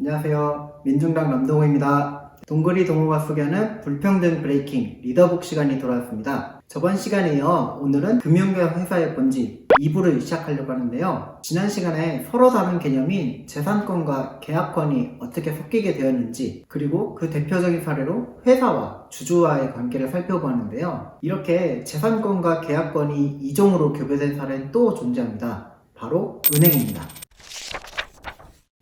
안녕하세요. 민중당 남동호입니다. 동글이 동호가 소개하는 불평등 브레이킹 리더북 시간이 돌아왔습니다. 저번 시간에 이어 오늘은 금융개혁 회사의 본질 2부를 시작하려고 하는데요. 지난 시간에 서로 다른 개념인 재산권과 계약권이 어떻게 섞이게 되었는지, 그리고 그 대표적인 사례로 회사와 주주와의 관계를 살펴보았는데요. 이렇게 재산권과 계약권이 이종으로 교배된 사례는 또 존재합니다. 바로 은행입니다.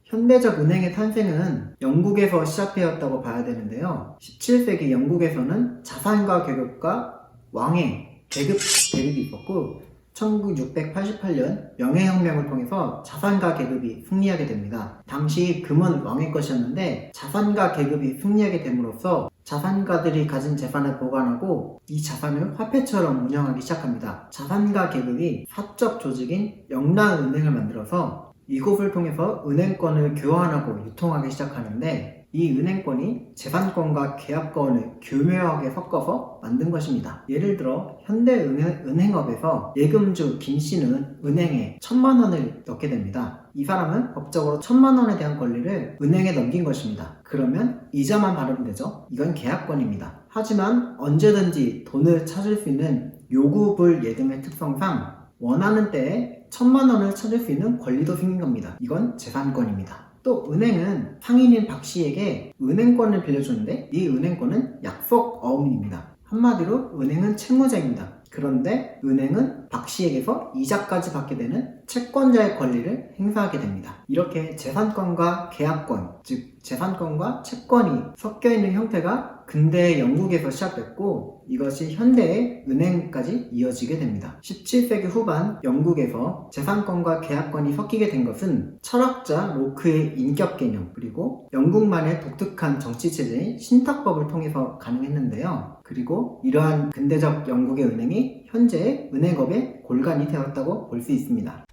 현대적 은행의 탄생은 영국에서 시작되었다고 봐야 되는데요. 17세기 영국에서는 자산가 계급과 왕의 계급 대립이 있었고 1688년 명예혁명을 통해서 자산가 계급이 승리하게 됩니다. 당시 금은 왕의 것이었는데 자산가 계급이 승리하게 됨으로써 자산가들이 가진 재산을 보관하고 이 자산을 화폐처럼 운영하기 시작합니다. 자산가 계급이 사적 조직인 영란은행을 만들어서 이곳을 통해서 은행권을 교환하고 유통하기 시작하는데 이 은행권이 재산권과 계약권을 교묘하게 섞어서 만든 것입니다. 예를 들어 현대은행업에서 예금주 김씨는 은행에 1000만 원을 넣게 됩니다. 이 사람은 법적으로 1000만 원에 대한 권리를 은행에 넘긴 것입니다. 그러면 이자만 받으면 되죠. 이건 계약권입니다. 하지만 언제든지 돈을 찾을 수 있는 요구불 예금의 특성상 원하는 때에 1000만 원을 찾을 수 있는 권리도 생긴 겁니다. 이건 재산권입니다. 또 은행은 상인인 박 씨에게 은행권을 빌려주는데 이 은행권은 약속 어음입니다. 한마디로 은행은 채무자입니다. 그런데 은행은 박 씨에게서 이자까지 받게 되는 채권자의 권리를 행사하게 됩니다. 이렇게 재산권과 계약권, 즉 재산권과 채권이 섞여있는 형태가 근대의 영국에서 시작됐고 이것이 현대의 은행까지 이어지게 됩니다. 17세기 후반 영국에서 재산권과 계약권이 섞이게 된 것은 철학자 로크의 인격 개념 그리고 영국만의 독특한 정치체제인 신탁법을 통해서 가능했는데요. 그리고 이러한 근대적 영국의 은행이 현재의 은행업의 골간이 되었다고 볼 수 있습니다.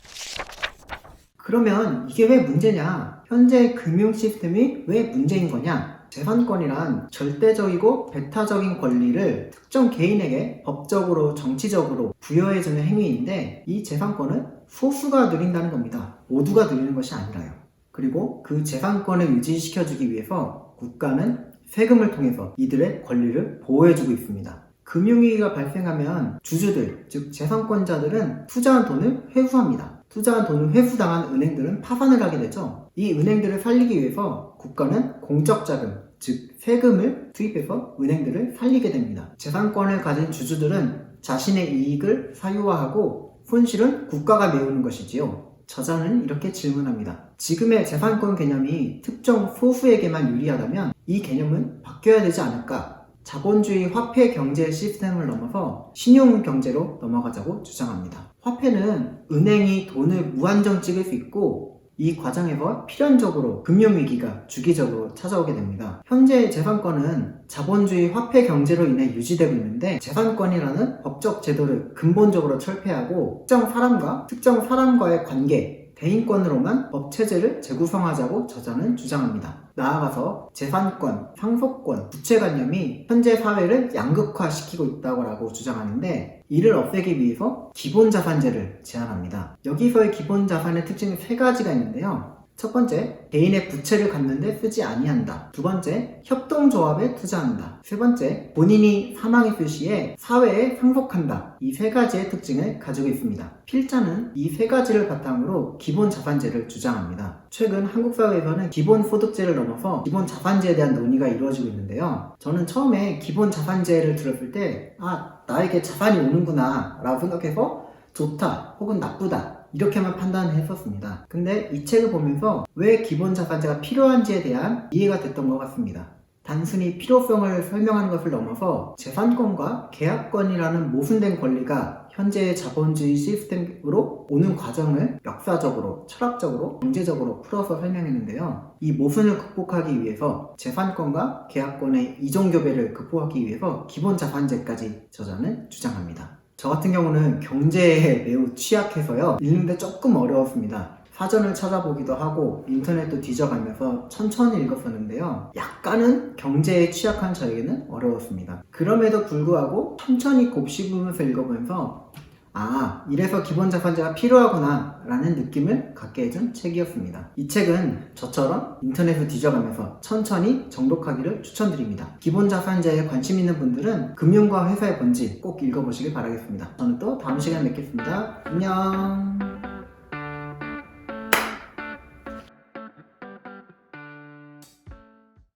그러면 이게 왜 문제냐? 현재 금융 시스템이 왜 문제인 거냐? 재산권이란 절대적이고 배타적인 권리를 특정 개인에게 법적으로 정치적으로 부여해주는 행위인데 이 재산권은 소수가 누린다는 겁니다. 모두가 누리는 것이 아니라요. 그리고 그 재산권을 유지시켜주기 위해서 국가는 세금을 통해서 이들의 권리를 보호해주고 있습니다. 금융위기가 발생하면 주주들, 즉 재산권자들은 투자한 돈을 회수합니다. 투자한 돈을 회수당한 은행들은 파산을 하게 되죠. 이 은행들을 살리기 위해서 국가는 공적자금, 즉 세금을 투입해서 은행들을 살리게 됩니다. 재산권을 가진 주주들은 자신의 이익을 사유화하고 손실은 국가가 메우는 것이지요. 저자는 이렇게 질문합니다. 지금의 재산권 개념이 특정 소수에게만 유리하다면 이 개념은 바뀌어야 되지 않을까? 자본주의 화폐 경제 시스템을 넘어서 신용 경제로 넘어가자고 주장합니다. 화폐는 은행이 돈을 무한정 찍을 수 있고 이 과정에서 필연적으로 금융위기가 주기적으로 찾아오게 됩니다. 현재 재산권은 자본주의 화폐 경제로 인해 유지되고 있는데 재산권이라는 법적 제도를 근본적으로 철폐하고 특정 사람과의 관계, 대인권으로만 법체제를 재구성하자고 저자는 주장합니다. 나아가서 재산권, 상속권, 부채관념이 현재 사회를 양극화시키고 있다고 주장하는데 이를 없애기 위해서 기본자산제를 제안합니다. 여기서의 기본자산의 특징은 3가지가 있는데요. 첫 번째, 개인의 부채를 갚는데 쓰지 아니한다. 두 번째, 협동조합에 투자한다. 세 번째, 본인이 사망했을 시에 사회에 상속한다. 이 3가지의 특징을 가지고 있습니다. 필자는 이 3가지를 바탕으로 기본자산제를 주장합니다. 최근 한국 사회에서는 기본소득제를 넘어서 기본자산제에 대한 논의가 이루어지고 있는데요. 저는 처음에 기본자산제를 들었을 때 나에게 자산이 오는구나 라고 생각해서 좋다 혹은 나쁘다 이렇게만 판단을 했었습니다. 근데 이 책을 보면서 왜 기본자산제가 필요한지에 대한 이해가 됐던 것 같습니다. 단순히 필요성을 설명하는 것을 넘어서 재산권과 계약권이라는 모순된 권리가 현재의 자본주의 시스템으로 오는 과정을 역사적으로, 철학적으로, 경제적으로 풀어서 설명했는데요. 이 모순을 극복하기 위해서 재산권과 계약권의 이종교배를 극복하기 위해서 기본자산제까지 저자는 주장합니다. 저 같은 경우는 경제에 매우 취약해서요. 읽는데 조금 어려웠습니다. 사전을 찾아보기도 하고 인터넷도 뒤져가면서 천천히 읽었었는데요. 약간은 경제에 취약한 저에게는 어려웠습니다. 그럼에도 불구하고 천천히 곱씹으면서 읽어보면서 아, 이래서 기본자산제가 필요하구나 라는 느낌을 갖게 해준 책이었습니다. 이 책은 저처럼 인터넷을 뒤져가면서 천천히 정독하기를 추천드립니다. 기본자산제에 관심 있는 분들은 금융과 회사의 본질 꼭 읽어보시길 바라겠습니다. 저는 또 다음 시간에 뵙겠습니다. 안녕.